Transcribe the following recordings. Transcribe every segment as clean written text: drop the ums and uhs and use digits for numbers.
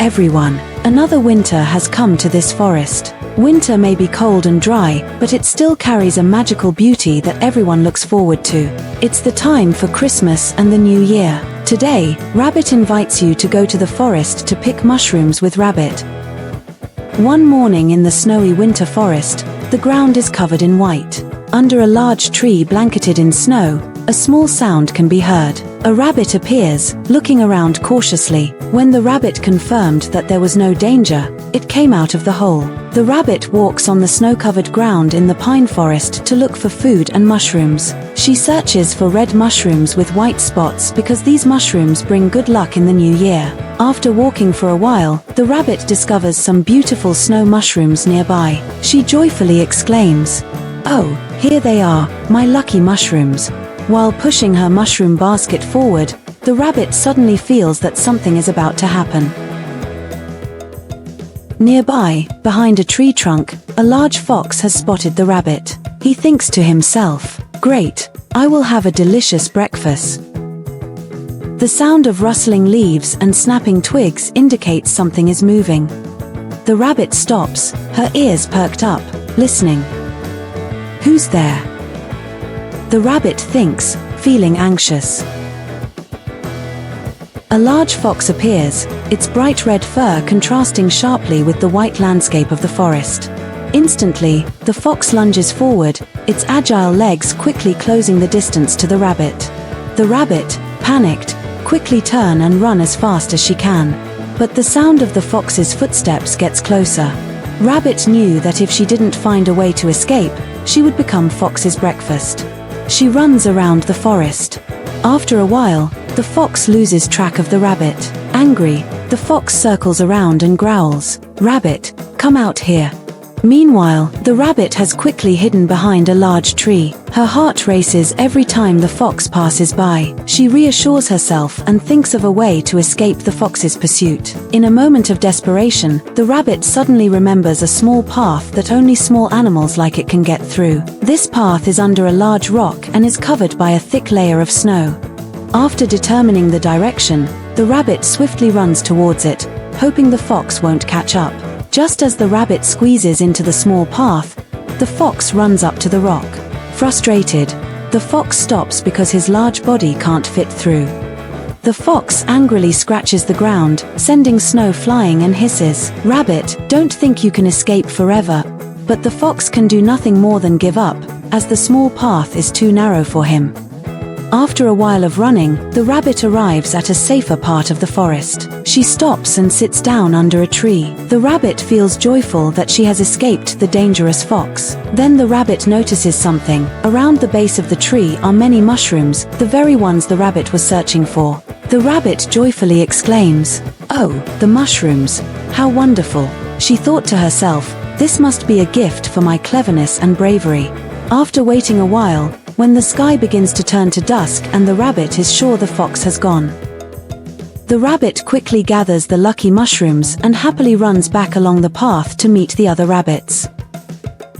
everyone. Another winter has come to this forest. Winter may be cold and dry, but it still carries a magical beauty that everyone looks forward to. It's the time for Christmas and the New Year. Today, Rabbit invites you to go to the forest to pick mushrooms with Rabbit. One morning in the snowy winter forest, the ground is covered in white. Under a large tree blanketed in snow, a small sound can be heard. A rabbit appears, looking around cautiously. When the rabbit confirmed that there was no danger, it came out of the hole. The rabbit walks on the snow-covered ground in the pine forest to look for food and mushrooms. She searches for red mushrooms with white spots because these mushrooms bring good luck in the new year. After walking for a while, the rabbit discovers some beautiful snow mushrooms nearby. She joyfully exclaims, "Oh, here they are, my lucky mushrooms." While pushing her mushroom basket forward, the rabbit suddenly feels that something is about to happen. Nearby, behind a tree trunk, a large fox has spotted the rabbit. He thinks to himself, "Great, I will have a delicious breakfast." The sound of rustling leaves and snapping twigs indicates something is moving. The rabbit stops, her ears perked up, listening. Who's there? The rabbit thinks, feeling anxious. A large fox appears, its bright red fur contrasting sharply with the white landscape of the forest. Instantly, the fox lunges forward, its agile legs quickly closing the distance to the rabbit. The rabbit, panicked, quickly turn and run as fast as she can. But the sound of the fox's footsteps gets closer. Rabbit knew that if she didn't find a way to escape, she would become Fox's breakfast. She runs around the forest. After a while, the fox loses track of the rabbit. Angry, the fox circles around and growls, "Rabbit, come out here." Meanwhile, the rabbit has quickly hidden behind a large tree. Her heart races every time the fox passes by. She reassures herself and thinks of a way to escape the fox's pursuit. In a moment of desperation, the rabbit suddenly remembers a small path that only small animals like it can get through. This path is under a large rock and is covered by a thick layer of snow. After determining the direction, the rabbit swiftly runs towards it, hoping the fox won't catch up. Just as the rabbit squeezes into the small path, the fox runs up to the rock. Frustrated, the fox stops because his large body can't fit through. The fox angrily scratches the ground, sending snow flying and hisses, "Rabbit, don't think you can escape forever." But the fox can do nothing more than give up, as the small path is too narrow for him. After a while of running, the rabbit arrives at a safer part of the forest. She stops and sits down under a tree. The rabbit feels joyful that she has escaped the dangerous fox. Then the rabbit notices something. Around the base of the tree are many mushrooms, the very ones the rabbit was searching for. The rabbit joyfully exclaims, "Oh, the mushrooms! How wonderful!" She thought to herself, "This must be a gift for my cleverness and bravery." After waiting a while, when the sky begins to turn to dusk and the rabbit is sure the fox has gone, the rabbit quickly gathers the lucky mushrooms and happily runs back along the path to meet the other rabbits.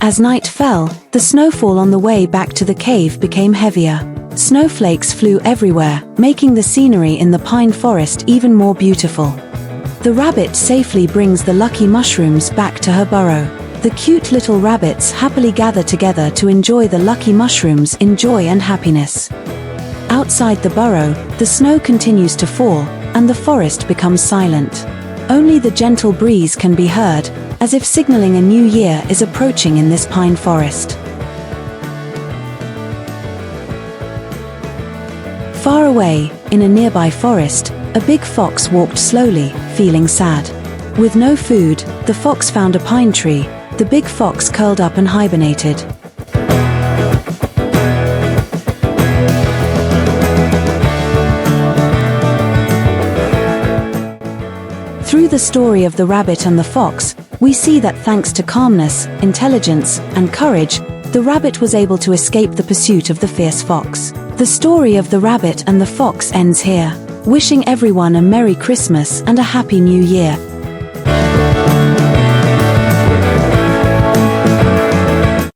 As night fell, the snowfall on the way back to the cave became heavier. Snowflakes flew everywhere, making the scenery in the pine forest even more beautiful. The rabbit safely brings the lucky mushrooms back to her burrow. The cute little rabbits happily gather together to enjoy the lucky mushrooms in joy and happiness. Outside the burrow, the snow continues to fall, and the forest becomes silent. Only the gentle breeze can be heard, as if signaling a new year is approaching in this pine forest. Far away, in a nearby forest, a big fox walked slowly, feeling sad. With no food, the fox found a pine tree. The big fox curled up and hibernated. Through the story of the rabbit and the fox, we see that thanks to calmness, intelligence, and courage, the rabbit was able to escape the pursuit of the fierce fox. The story of the rabbit and the fox ends here. Wishing everyone a Merry Christmas and a Happy New Year.